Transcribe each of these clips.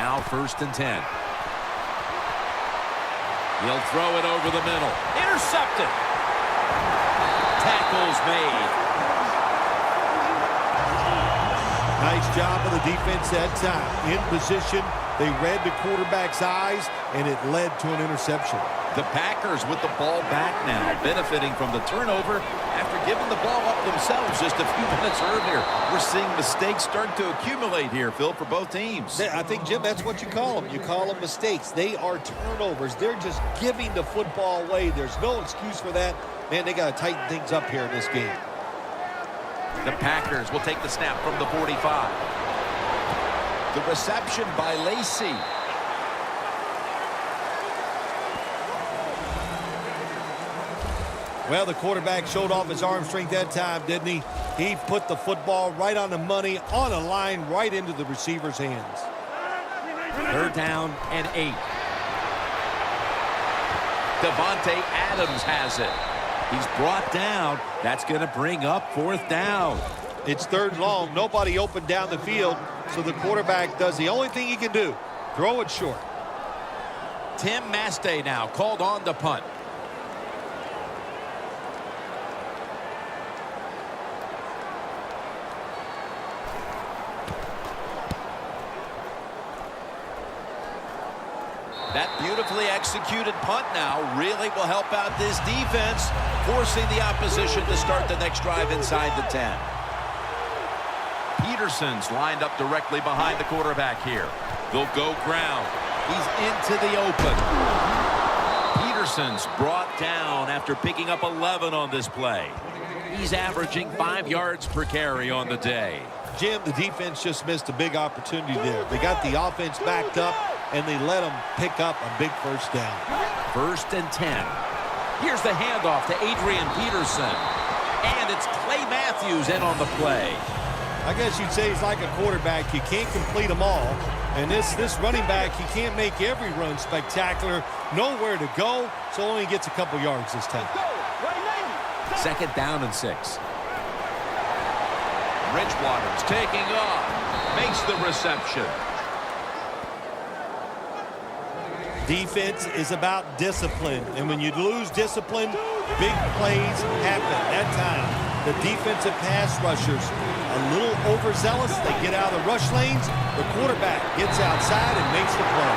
Now 1st and 10. He'll throw it over the middle. Intercepted. Tackles made. Nice job of the defense that time. In position, they read the quarterback's eyes, and it led to an interception. The Packers with the ball back now, benefiting from the turnover after giving the ball up themselves just a few minutes earlier. We're seeing mistakes start to accumulate here, Phil, for both teams. I think, Jim, that's what you call them. You call them mistakes. They are turnovers. They're just giving the football away. There's no excuse for that. Man, they got to tighten things up here in this game. The Packers will take the snap from the 45. The reception by Lacy. Well, the quarterback showed off his arm strength that time, didn't he? He put the football right on the money, on a line, right into the receiver's hands. 3rd down and 8. Devontae Adams has it. He's brought down. That's going to bring up 4th down. It's 3rd and long. Nobody open down the field, so the quarterback does the only thing he can do, throw it short. Tim Mastay now called on the punt. That beautifully executed punt now really will help out this defense, forcing the opposition to start the next drive inside the 10. Peterson's lined up directly behind the quarterback here. They'll go ground. He's into the open. Peterson's brought down after picking up 11 on this play. He's averaging 5 yards per carry on the day. Jim, the defense just missed a big opportunity there. They got the offense backed up, and they let them pick up a big 1st down. 1st and 10. Here's the handoff to Adrian Peterson. And it's Clay Matthews in on the play. I guess you'd say he's like a quarterback. You can't complete them all. And this running back, he can't make every run spectacular. Nowhere to go, so only gets a couple yards this time. 2nd down and 6. Bridgewater's taking off. Makes the reception. Defense is about discipline, and when you lose discipline, big plays happen. That time, the defensive pass rushers a little overzealous. They get out of the rush lanes. The quarterback gets outside and makes the play.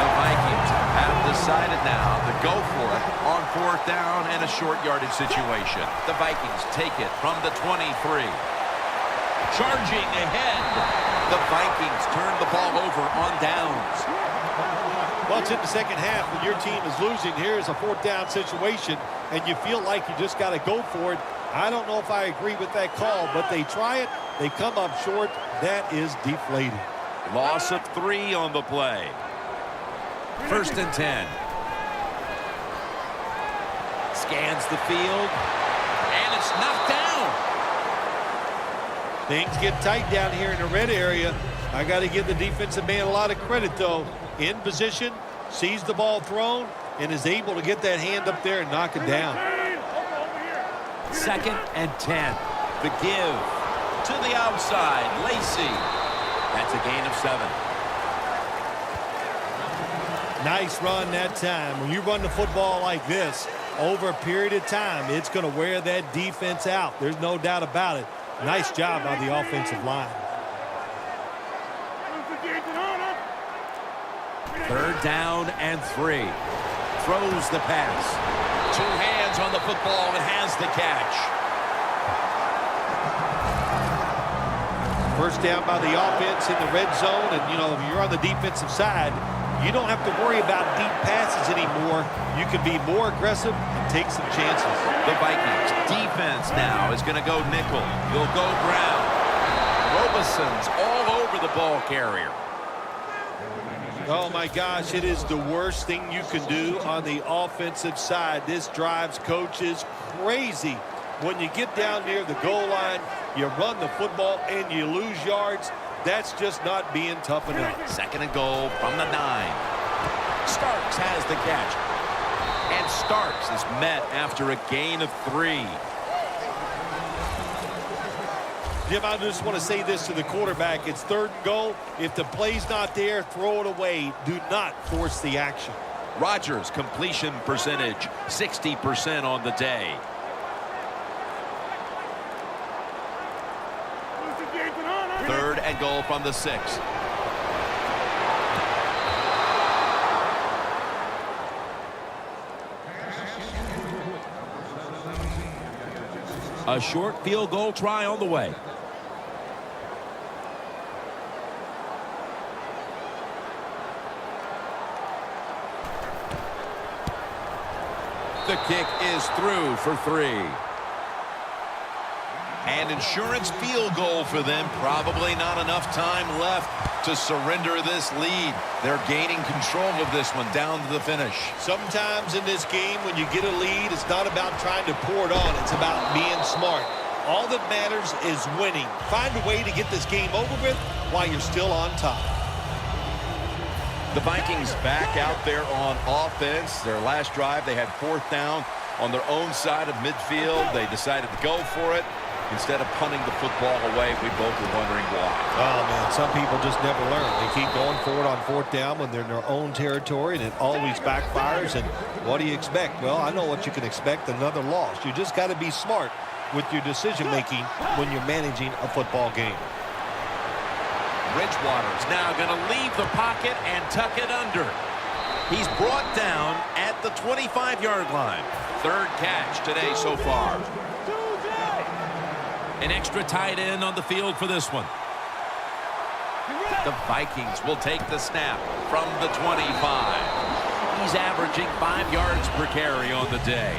The Vikings have decided now to go for it on 4th down and a short yardage situation. The Vikings take it from the 23. Charging ahead. The Vikings turn the ball over on downs. Well, it's in the 2nd half when your team is losing. Here's a 4th down situation, and you feel like you just got to go for it. I don't know if I agree with that call, but they try it. They come up short. That is deflating. Loss of 3 on the play. 1st and 10. Scans the field, and it's knocked down. Things get tight down here in the red area. I got to give the defensive man a lot of credit, though. In position, sees the ball thrown, and is able to get that hand up there and knock it down. 2nd and 10. The give to the outside. Lacy. That's a gain of 7. Nice run that time. When you run the football like this, over a period of time, it's going to wear that defense out. There's no doubt about it. Nice job by the offensive line. 3rd down and 3. Throws the pass. 2 hands on the football and has the catch. 1st down by the offense in the red zone. And, you know, if you're on the defensive side, you don't have to worry about deep passes anymore. You can be more aggressive and take some chances. The Vikings defense now is going to go nickel. They'll go ground. Robison's all over the ball carrier. Oh, my gosh, it is the worst thing you can do on the offensive side. This drives coaches crazy. When you get down near the goal line, you run the football and you lose yards. That's just not being tough enough. 2nd and goal from the 9. Starks has the catch. And Starks is met after a gain of 3. Jim, I just want to say this to the quarterback. It's 3rd and goal. If the play's not there, throw it away. Do not force the action. Rodgers' completion percentage, 60% on the day. Third and goal from the 6. A short field goal try on the way. The kick is through for 3. And insurance field goal for them. Probably not enough time left to surrender this lead. They're gaining control of this one down to the finish. Sometimes in this game, when you get a lead, it's not about trying to pour it on. It's about being smart. All that matters is winning. Find a way to get this game over with while you're still on top. The Vikings back out there on offense. Their last drive, they had 4th down on their own side of midfield. They decided to go for it instead of punting the football away. We both were wondering why. Oh, man, some people just never learn. They keep going for it on 4th down when they're in their own territory, and it always backfires. And what do you expect? Well, I know what you can expect, another loss. You just got to be smart with your decision-making when you're managing a football game. Bridgewater's now going to leave the pocket and tuck it under. He's brought down at the 25-yard line. 3rd catch today so far. An extra tight end on the field for this one. The Vikings will take the snap from the 25. He's averaging 5 yards per carry on the day.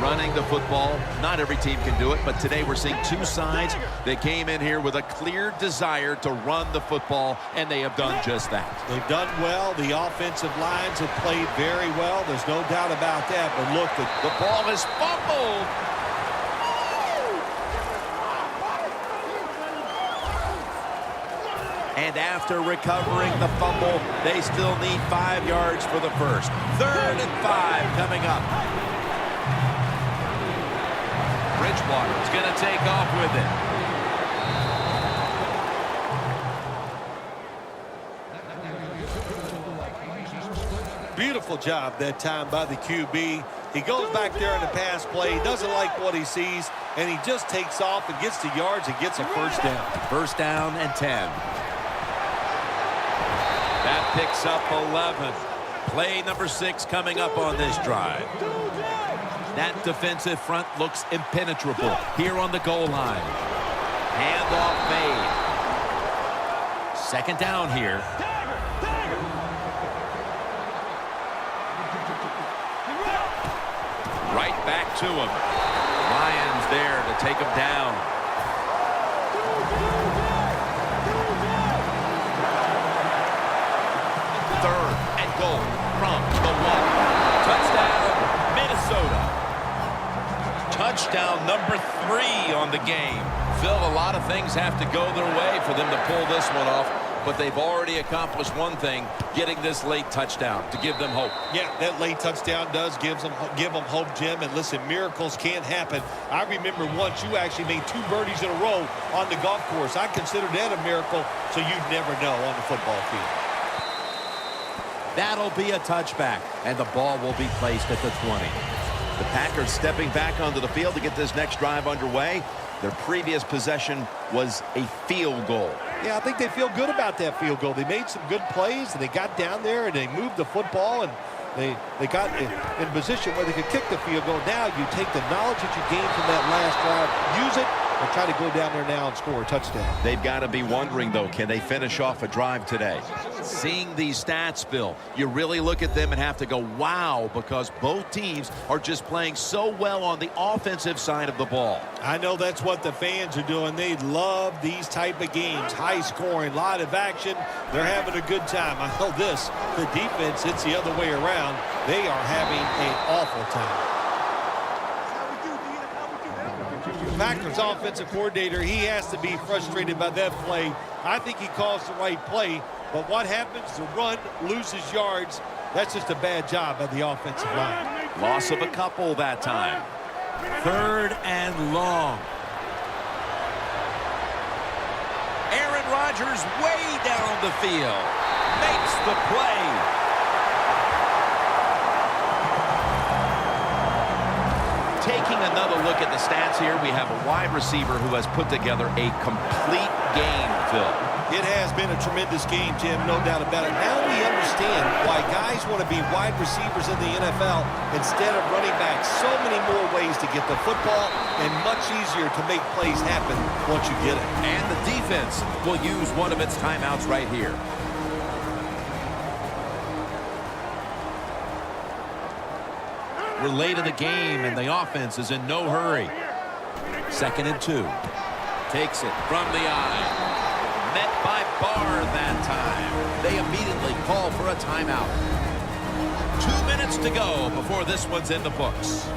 Running the football, not every team can do it, but today we're seeing 2 sides that came in here with a clear desire to run the football, and they have done just that. They've done well. The offensive lines have played very well. There's no doubt about that. But look, the ball is fumbled. And after recovering the fumble, they still need 5 yards for the first. 3rd and 5 coming up. Bridgewater's going to take off with it. Beautiful job that time by the QB. He goes back there in the pass play. He doesn't like what he sees, and he just takes off and gets the yards and gets a 1st down. 1st down and 10. That picks up 11. Play number 6 coming up on this drive. That defensive front looks impenetrable here on the goal line. Handoff made. 2nd down here. Right back to him. Lions there to take him down. 3rd and goal from the 1. Touchdown, Minnesota. Touchdown number 3 on the game. Phil, a lot of things have to go their way for them to pull this one off, but they've already accomplished one thing, getting this late touchdown to give them hope. Yeah, that late touchdown does give them hope, Jim. And listen, miracles can't happen. I remember once you actually made 2 birdies in a row on the golf course. I consider that a miracle, so you never know on the football field. That'll be a touchback, and the ball will be placed at the 20. The Packers stepping back onto the field to get this next drive underway. Their previous possession was a field goal. Yeah, I think they feel good about that field goal. They made some good plays, and they got down there, and they moved the football, and they got in position where they could kick the field goal. Now you take the knowledge that you gained from that last drive, use it, and try to go down there now and score a touchdown. They've got to be wondering, though, can they finish off a drive today? Seeing these stats, Bill, you really look at them and have to go, wow, because both teams are just playing so well on the offensive side of the ball. I know that's what the fans are doing. They love these type of games. High scoring, lot of action. They're having a good time. I know this, the defense, it's the other way around. They are having an awful time. Packers offensive coordinator, he has to be frustrated by that play. I think he calls the right play, but what happens? The run loses yards. That's just a bad job by the offensive line. Loss of a couple that time. 3rd and long. Rodgers way down the field. Makes the play. Taking another look at the stats here, we have a wide receiver who has put together a complete game, Phil. It has been a tremendous game, Jim, no doubt about it. Now we understand why guys want to be wide receivers in the NFL instead of running backs. So many more ways to get the football and much easier to make plays happen once you get it. And the defense will use one of its timeouts right here. We're late in the game, and the offense is in no hurry. 2nd and 2. Takes it from the eye. Met by Barr that time. They immediately call for a timeout. 2 minutes to go before this one's in the books.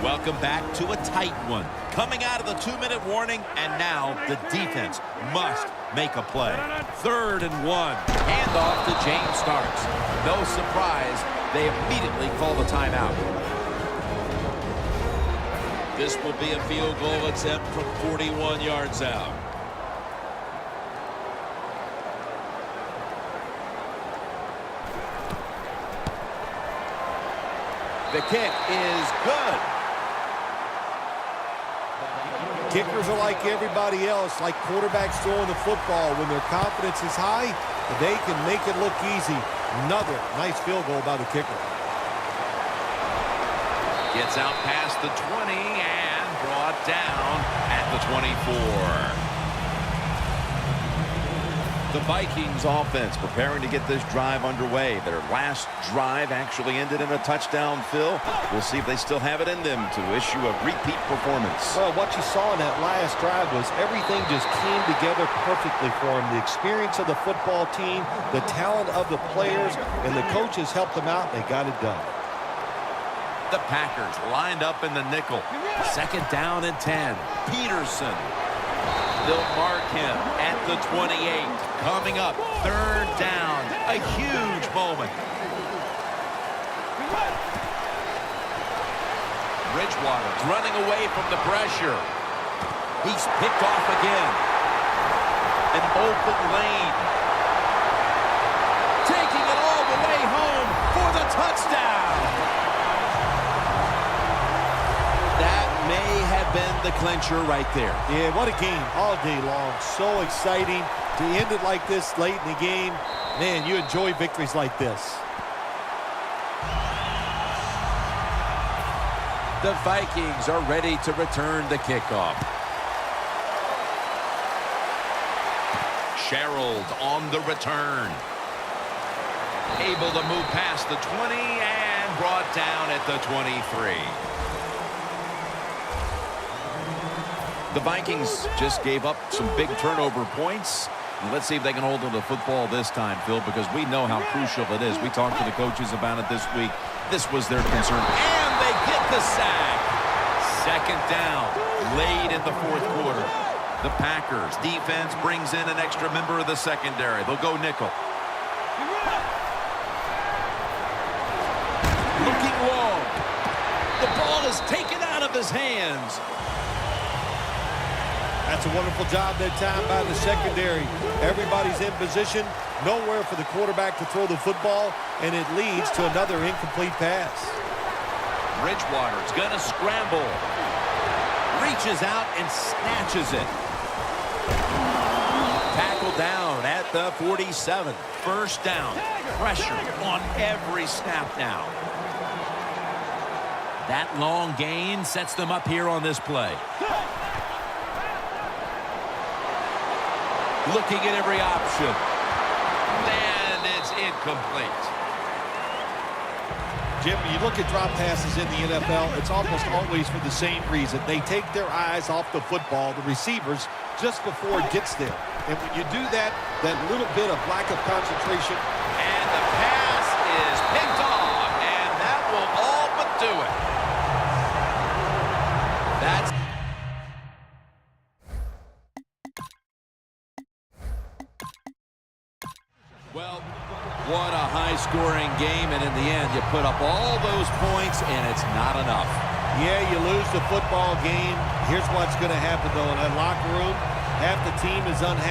Welcome back to a tight one. Coming out of the 2-minute warning, and now the defense must make a play. 3rd and 1. Handoff to James Starks. No surprise, they immediately call the timeout. This will be a field goal attempt from 41 yards out. The kick is good. Kickers are like everybody else, like quarterbacks throwing the football. When their confidence is high, they can make it look easy. Another nice field goal by the kicker. Gets out past the 20 and brought down at the 24. The Vikings offense preparing to get this drive underway. Their last drive actually ended in a touchdown, Phil. We'll see if they still have it in them to issue a repeat performance. Well, what you saw in that last drive was everything just came together perfectly for them. The experience of the football team, the talent of the players, and the coaches helped them out. They got it done. The Packers lined up in the nickel. 2nd down and 10. Peterson. They'll mark him at the 28. Coming up, 3rd down. A huge moment. Bridgewater's running away from the pressure. He's picked off again. An open lane. Taking it all the way home for the touchdown. May have been the clincher right there. Yeah, what a game all day long. So exciting to end it like this late in the game. Man, you enjoy victories like this. The Vikings are ready to return the kickoff. Sherald on the return. Able to move past the 20 and brought down at the 23. The Vikings just gave up some big turnover points. And let's see if they can hold on to the football this time, Phil, because we know how crucial it is. We talked to the coaches about it this week. This was their concern. And they get the sack. 2nd down, late in the 4th quarter. The Packers defense brings in an extra member of the secondary. They'll go nickel. Looking long. The ball is taken out of his hands. That's a wonderful job that time by the secondary. Everybody's in position, nowhere for the quarterback to throw the football, and it leads to another incomplete pass. Bridgewater's going to scramble. Reaches out and snatches it. Tackled down at the 47. 1st down. Pressure on every snap now. That long gain sets them up here on this play. Looking at every option. And it's incomplete. Jim, when you look at drop passes in the NFL, it's almost always for the same reason. They take their eyes off the football, the receivers, just before it gets there. And when you do that, that little bit of lack of concentration. And the pass is picked off, and that will all but do it. That's well, what a high-scoring game, and in the end, you put up all those points, and it's not enough. Yeah, you lose the football game. Here's what's going to happen, though. In that locker room, half the team is unhappy.